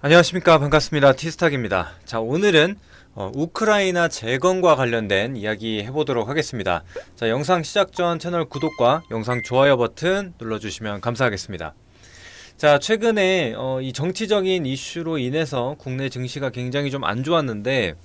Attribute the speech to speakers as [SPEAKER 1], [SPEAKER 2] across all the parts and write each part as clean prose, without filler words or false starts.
[SPEAKER 1] 안녕하십니까, 반갑습니다. 티스탁입니다. 자, 오늘은 우크라이나 재건과 관련된 이야기 해보도록 하겠습니다. 자, 영상 시작 전 채널 구독과 영상 좋아요 버튼 눌러주시면 감사하겠습니다. 자, 최근에 이 정치적인 이슈로 인해서 국내 증시가 굉장히 좀 안 좋았는데,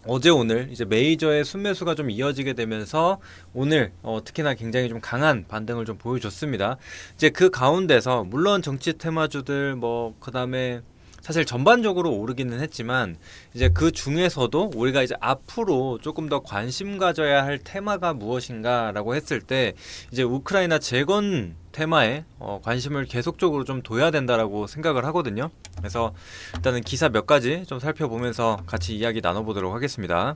[SPEAKER 1] 어제 오늘 이제 메이저의 순매수가 좀 이어지게 되면서 오늘 특히나 굉장히 좀 강한 반등을 좀 보여줬습니다. 이제 그 가운데서 물론 정치 테마주들 뭐 그다음에 사실 전반적으로 오르기는 했지만, 이제 그 중에서도 우리가 이제 앞으로 조금 더 관심 가져야 할 테마가 무엇인가라고 했을 때, 이제 우크라이나 재건 테마에 관심을 계속적으로 좀 둬야 된다라고 생각을 하거든요. 그래서 일단은 기사 몇 가지 좀 살펴보면서 같이 이야기 나눠보도록 하겠습니다.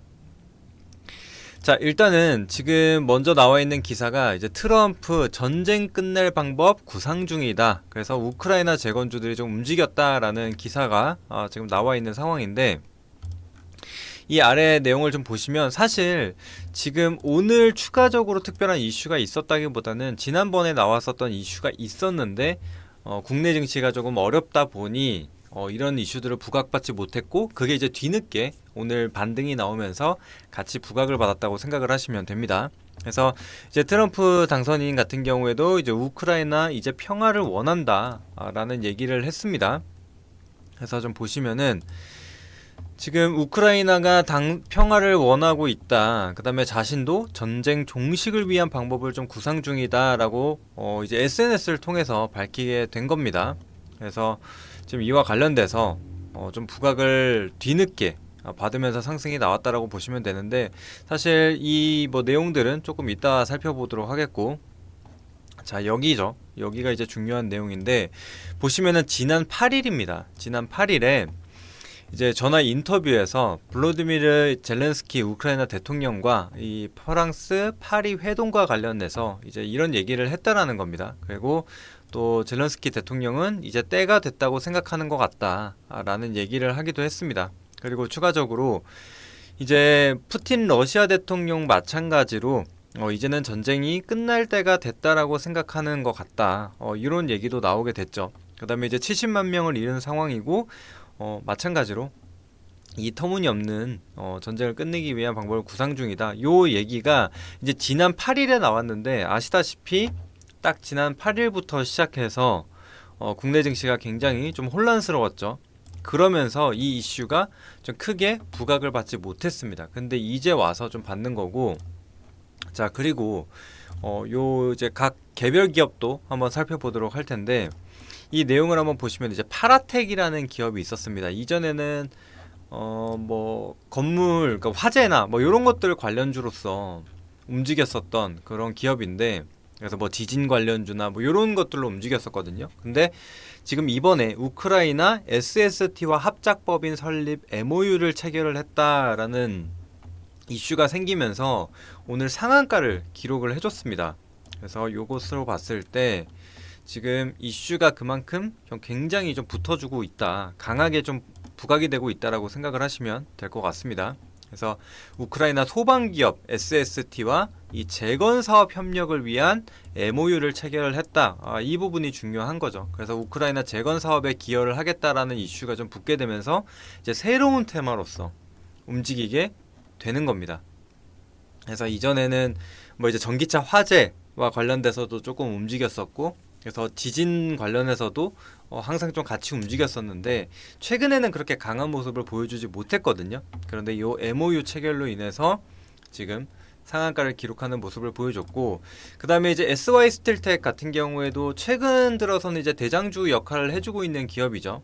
[SPEAKER 1] 자, 일단은 지금 먼저 나와 있는 기사가 이제 트럼프 전쟁 끝낼 방법 구상 중이다. 그래서 우크라이나 재건주들이 좀 움직였다라는 기사가 지금 나와 있는 상황인데, 이 아래 내용을 좀 보시면 사실 지금 오늘 추가적으로 특별한 이슈가 있었다기보다는 지난번에 나왔었던 이슈가 있었는데 국내 증시가 조금 어렵다 보니 이런 이슈들을 부각받지 못했고, 그게 이제 뒤늦게 오늘 반등이 나오면서 같이 부각을 받았다고 생각을 하시면 됩니다. 그래서 이제 트럼프 당선인 같은 경우에도 이제 우크라이나 이제 평화를 원한다 라는 얘기를 했습니다. 그래서 좀 보시면은 지금 우크라이나가 평화를 원하고 있다. 그 다음에 자신도 전쟁 종식을 위한 방법을 좀 구상 중이다 라고 이제 SNS를 통해서 밝히게 된 겁니다. 그래서 지금 이와 관련돼서 좀 부각을 뒤늦게 받으면서 상승이 나왔다라고 보시면 되는데, 사실 이 뭐 내용들은 조금 이따 살펴보도록 하겠고, 자, 여기가 이제 중요한 내용인데, 보시면은 지난 8일입니다. 지난 8일에 이제 전화 인터뷰에서 블로디미르 젤렌스키 우크라이나 대통령과 이 프랑스 파리 회동과 관련해서 이제 이런 얘기를 했다라는 겁니다. 그리고 또 젤렌스키 대통령은 이제 때가 됐다고 생각하는 것 같다라는 얘기를 하기도 했습니다. 그리고 추가적으로 이제 푸틴 러시아 대통령 마찬가지로 이제는 전쟁이 끝날 때가 됐다라고 생각하는 것 같다. 이런 얘기도 나오게 됐죠. 그 다음에 이제 70만 명을 잃은 상황이고, 마찬가지로 이 터무니없는 전쟁을 끝내기 위한 방법을 구상 중이다. 요 얘기가 이제 지난 8일에 나왔는데, 아시다시피 딱 지난 8일부터 시작해서 국내 증시가 굉장히 좀 혼란스러웠죠. 그러면서 이 이슈가 좀 크게 부각을 받지 못했습니다. 근데 이제 와서 좀 받는 거고, 자, 그리고 요 이제 각 개별 기업도 한번 살펴보도록 할 텐데, 이 내용을 한번 보시면 이제 파라텍이라는 기업이 있었습니다. 이전에는 뭐 건물, 그러니까 화재나 뭐 이런 것들 관련주로서 움직였었던 그런 기업인데, 그래서 뭐 지진 관련주나 뭐 이런 것들로 움직였었거든요. 근데 지금 이번에 우크라이나 SST와 합작법인 설립 MOU를 체결을 했다라는 이슈가 생기면서 오늘 상한가를 기록을 해줬습니다. 그래서 요것으로 봤을 때 지금 이슈가 그만큼 좀 굉장히 좀 붙어주고 있다, 강하게 좀 부각이 되고 있다라고 생각을 하시면 될 것 같습니다. 그래서 우크라이나 소방기업 SST와 이 재건 사업 협력을 위한 MOU를 체결을 했다. 이 부분이 중요한 거죠. 그래서 우크라이나 재건 사업에 기여를 하겠다라는 이슈가 좀 붙게 되면서 이제 새로운 테마로서 움직이게 되는 겁니다. 그래서 이전에는 뭐 이제 전기차 화재와 관련돼서도 조금 움직였었고, 그래서 지진 관련해서도 항상 좀 같이 움직였었는데, 최근에는 그렇게 강한 모습을 보여주지 못했거든요. 그런데 이 MOU 체결로 인해서 지금 상한가를 기록하는 모습을 보여줬고, 그 다음에 이제 SY 스틸텍 같은 경우에도 최근 들어서는 이제 대장주 역할을 해주고 있는 기업이죠.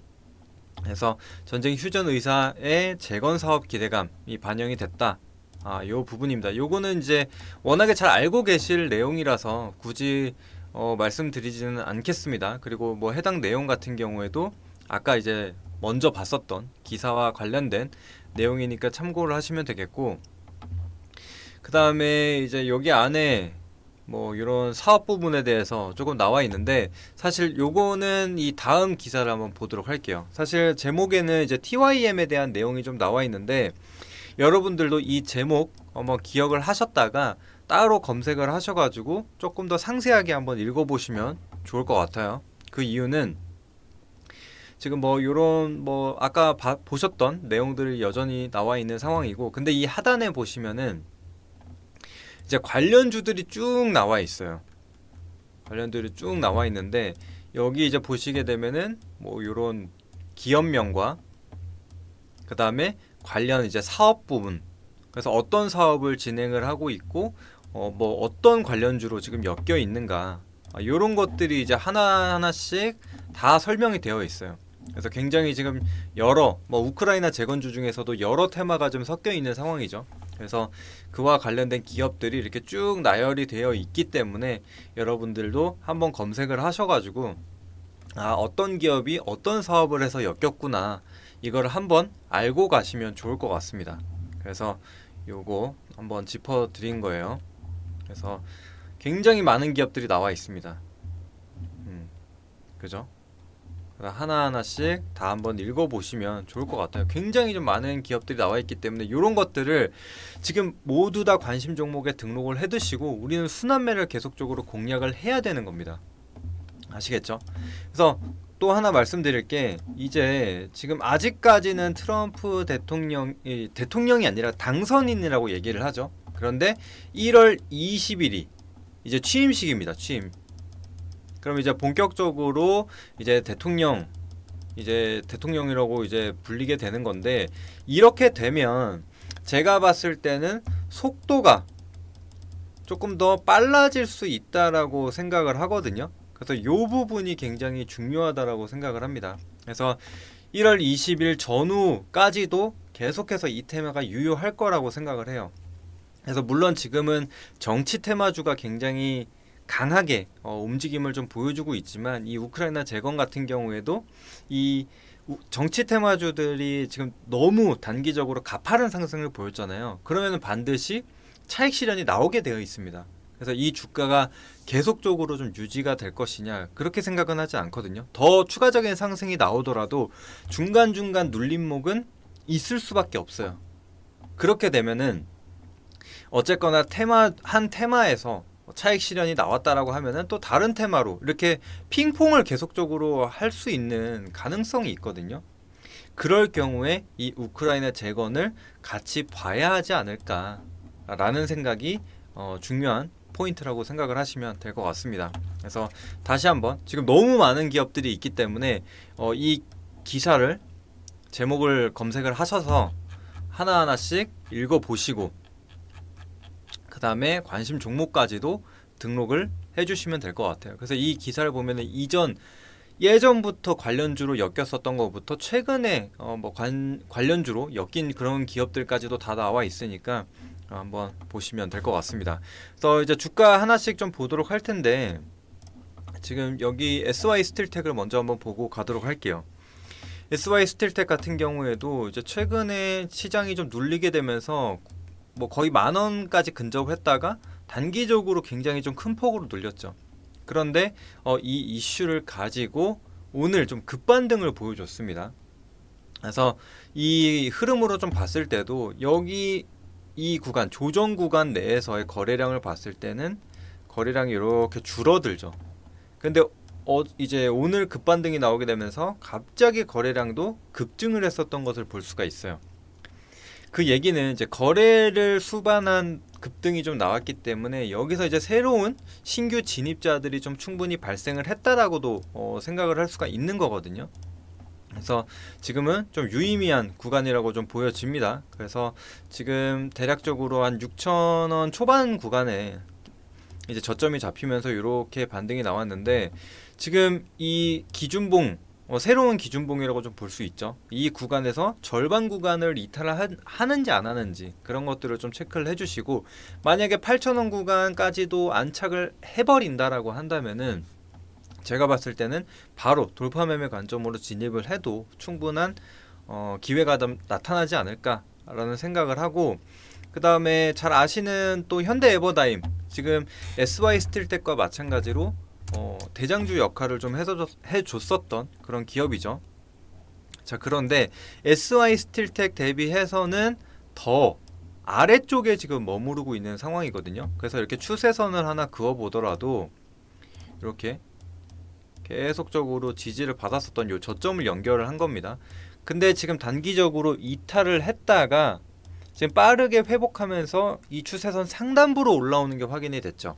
[SPEAKER 1] 그래서 전쟁 휴전 의사의 재건 사업 기대감이 반영이 됐다. 요 부분입니다. 요거는 이제 워낙에 잘 알고 계실 내용이라서 굳이 말씀드리지는 않겠습니다. 그리고 뭐 해당 내용 같은 경우에도 아까 이제 먼저 봤었던 기사와 관련된 내용이니까 참고를 하시면 되겠고, 그 다음에 이제 여기 안에 뭐 이런 사업 부분에 대해서 조금 나와 있는데, 사실 요거는 이 다음 기사를 한번 보도록 할게요. 사실 제목에는 이제 TYM에 대한 내용이 좀 나와 있는데, 여러분들도 이 제목 한번 기억을 하셨다가 따로 검색을 하셔가지고 조금 더 상세하게 한번 읽어보시면 좋을 것 같아요. 그 이유는 지금 뭐 요런 뭐 아까 보셨던 내용들이 여전히 나와 있는 상황이고, 근데 이 하단에 보시면은 이제 관련주들이 쭉 나와 있어요. 관련들이 쭉 나와 있는데, 여기 이제 보시게 되면은 뭐 요런 기업명과 그 다음에 관련 이제 사업 부분, 그래서 어떤 사업을 진행을 하고 있고 뭐 어떤 관련주로 지금 엮여 있는가, 요런 것들이 이제 하나하나씩 다 설명이 되어 있어요. 그래서 굉장히 지금 여러 뭐 우크라이나 재건주 중에서도 여러 테마가 좀 섞여 있는 상황이죠. 그래서 그와 관련된 기업들이 이렇게 쭉 나열이 되어 있기 때문에 여러분들도 한번 검색을 하셔가지고 어떤 기업이 어떤 사업을 해서 엮였구나, 이걸 한번 알고 가시면 좋을 것 같습니다. 그래서 요거 한번 짚어 드린 거예요. 그래서 굉장히 많은 기업들이 나와 있습니다. 그죠? 하나하나씩 다 한번 읽어보시면 좋을 것 같아요. 굉장히 좀 많은 기업들이 나와 있기 때문에 이런 것들을 지금 모두 다 관심 종목에 등록을 해두시고 우리는 순환매를 계속적으로 공략을 해야 되는 겁니다. 아시겠죠? 그래서 또 하나 말씀드릴 게, 이제 지금 아직까지는 트럼프 대통령이 아니라 당선인이라고 얘기를 하죠. 그런데 1월 20일이 이제 취임식입니다. 취임. 그럼 이제 본격적으로 이제 대통령이라고 이제 불리게 되는 건데, 이렇게 되면 제가 봤을 때는 속도가 조금 더 빨라질 수 있다라고 생각을 하거든요. 그래서 이 부분이 굉장히 중요하다라고 생각을 합니다. 그래서 1월 20일 전후까지도 계속해서 이 테마가 유효할 거라고 생각을 해요. 그래서 물론 지금은 정치 테마주가 굉장히 강하게 움직임을 좀 보여주고 있지만, 이 우크라이나 재건 같은 경우에도 이 정치 테마주들이 지금 너무 단기적으로 가파른 상승을 보였잖아요. 그러면 반드시 차익 실현이 나오게 되어 있습니다. 그래서 이 주가가 계속적으로 좀 유지가 될 것이냐, 그렇게 생각은 하지 않거든요. 더 추가적인 상승이 나오더라도 중간중간 눌림목은 있을 수밖에 없어요. 그렇게 되면은 어쨌거나 한 테마에서 차익 실현이 나왔다라고 하면은 또 다른 테마로 이렇게 핑퐁을 계속적으로 할 수 있는 가능성이 있거든요. 그럴 경우에 이 우크라이나 재건을 같이 봐야 하지 않을까라는 생각이 중요한 포인트라고 생각을 하시면 될 것 같습니다. 그래서 다시 한번, 지금 너무 많은 기업들이 있기 때문에 이 기사를 제목을 검색을 하셔서 하나하나씩 읽어보시고, 그 다음에 관심 종목까지도 등록을 해주시면 될 것 같아요. 그래서 이 기사를 보면은 예전부터 관련주로 엮였었던 것부터 최근에 뭐 관련주로 엮인 그런 기업들까지도 다 나와 있으니까 한번 보시면 될 것 같습니다. 그래서 이제 주가 하나씩 좀 보도록 할 텐데, 지금 여기 SY 스틸텍을 먼저 한번 보고 가도록 할게요. SY 스틸텍 같은 경우에도 이제 최근에 시장이 좀 눌리게 되면서 뭐 거의 10,000원까지 근접을 했다가 단기적으로 굉장히 좀 큰 폭으로 눌렸죠. 그런데 이 이슈를 가지고 오늘 좀 급반등을 보여줬습니다. 그래서 이 흐름으로 좀 봤을 때도 여기 이 구간, 조정 구간 내에서의 거래량을 봤을 때는 거래량이 이렇게 줄어들죠. 근데 이제 오늘 급반등이 나오게 되면서 갑자기 거래량도 급증을 했었던 것을 볼 수가 있어요. 그 얘기는 이제 거래를 수반한 급등이 좀 나왔기 때문에 여기서 이제 새로운 신규 진입자들이 좀 충분히 발생을 했다라고도 생각을 할 수가 있는 거거든요. 그래서 지금은 좀 유의미한 구간이라고 좀 보여집니다. 그래서 지금 대략적으로 한 6,000원 초반 구간에 이제 저점이 잡히면서 이렇게 반등이 나왔는데, 지금 이 기준봉, 새로운 기준봉이라고 좀 볼 수 있죠. 이 구간에서 절반 구간을 이탈하는지 안 하는지 그런 것들을 좀 체크를 해주시고, 만약에 8,000원 구간까지도 안착을 해버린다라고 한다면은 제가 봤을 때는 바로 돌파 매매 관점으로 진입을 해도 충분한 기회가 나타나지 않을까라는 생각을 하고, 그 다음에 잘 아시는 또 현대 에버다임, 지금 SY 스틸텍과 마찬가지로 대장주 역할을 좀 해줬었던 그런 기업이죠. 자, 그런데 SY 스틸텍 대비해서는 더 아래쪽에 지금 머무르고 있는 상황이거든요. 그래서 이렇게 추세선을 하나 그어보더라도 이렇게 계속적으로 지지를 받았었던 요 저점을 연결을 한 겁니다. 근데 지금 단기적으로 이탈을 했다가 지금 빠르게 회복하면서 이 추세선 상단부로 올라오는 게 확인이 됐죠.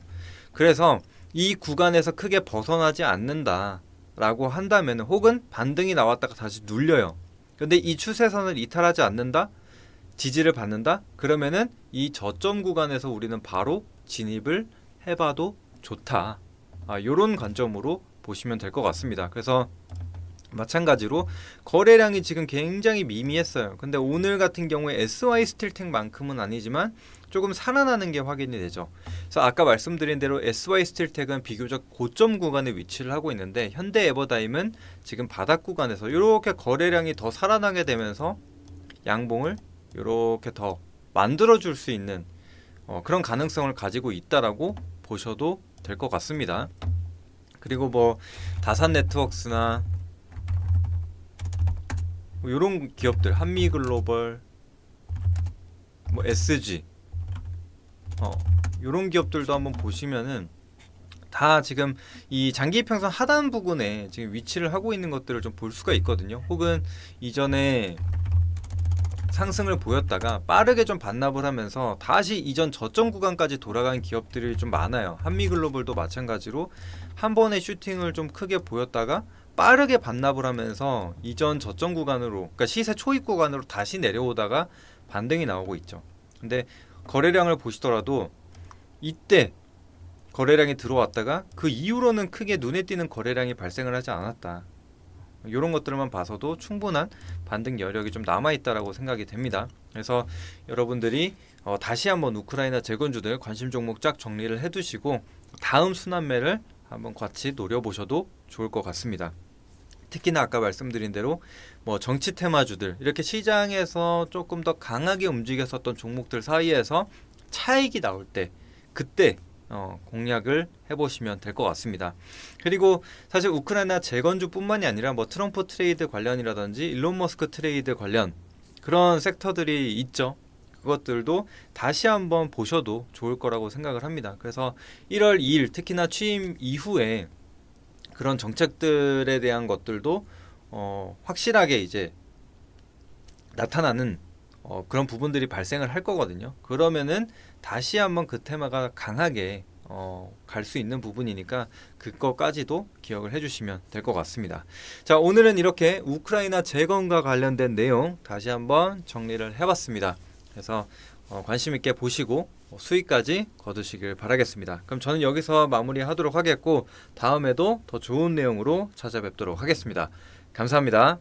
[SPEAKER 1] 그래서 이 구간에서 크게 벗어나지 않는다라고 한다면, 혹은 반등이 나왔다가 다시 눌려요. 근데 이 추세선을 이탈하지 않는다, 지지를 받는다, 그러면은 이 저점 구간에서 우리는 바로 진입을 해봐도 좋다. 요런 관점으로 보시면 될 것 같습니다. 그래서 마찬가지로 거래량이 지금 굉장히 미미했어요. 근데 오늘 같은 경우에 SY 스틸텍만큼은 아니지만 조금 살아나는 게 확인이 되죠. 그래서 아까 말씀드린 대로 SY 스틸텍은 비교적 고점 구간에 위치를 하고 있는데, 현대 에버다임은 지금 바닥 구간에서 이렇게 거래량이 더 살아나게 되면서 양봉을 이렇게 더 만들어줄 수 있는 그런 가능성을 가지고 있다라고 보셔도 될 것 같습니다. 그리고 뭐 다산 네트워크스나 뭐 이런 기업들, 한미글로벌, 뭐 SG, 이런 기업들도 한번 보시면은 다 지금 이 장기 이평선 하단 부근에 지금 위치를 하고 있는 것들을 좀 볼 수가 있거든요. 혹은 이전에 상승을 보였다가 빠르게 좀 반납을 하면서 다시 이전 저점 구간까지 돌아간 기업들이 좀 많아요. 한미글로벌도 마찬가지로 한 번의 슈팅을 좀 크게 보였다가 빠르게 반납을 하면서 이전 저점 구간으로, 그러니까 시세 초입 구간으로 다시 내려오다가 반등이 나오고 있죠. 근데 거래량을 보시더라도 이때 거래량이 들어왔다가 그 이후로는 크게 눈에 띄는 거래량이 발생을 하지 않았다. 이런 것들만 봐서도 충분한 반등 여력이 좀 남아있다라고 생각이 됩니다. 그래서 여러분들이 다시 한번 우크라이나 재건주들 관심 종목 쫙 정리를 해두시고 다음 순환매를 한번 같이 노려보셔도 좋을 것 같습니다. 특히나 아까 말씀드린 대로 뭐 정치 테마주들, 이렇게 시장에서 조금 더 강하게 움직였었던 종목들 사이에서 차익이 나올 때, 그때 공략을 해보시면 될 것 같습니다. 그리고 사실 우크라이나 재건주뿐만이 아니라 뭐 트럼프 트레이드 관련이라든지 일론 머스크 트레이드 관련 그런 섹터들이 있죠. 그것들도 다시 한번 보셔도 좋을 거라고 생각을 합니다. 그래서 1월 2일 특히나 취임 이후에 그런 정책들에 대한 것들도 확실하게 이제 나타나는 그런 부분들이 발생을 할 거거든요. 그러면은 다시 한번 그 테마가 강하게 갈 수 있는 부분이니까 그거까지도 기억을 해주시면 될 것 같습니다. 자, 오늘은 이렇게 우크라이나 재건과 관련된 내용 다시 한번 정리를 해봤습니다. 그래서 관심 있게 보시고 수익까지 거두시길 바라겠습니다. 그럼 저는 여기서 마무리하도록 하겠고, 다음에도 더 좋은 내용으로 찾아뵙도록 하겠습니다. 감사합니다.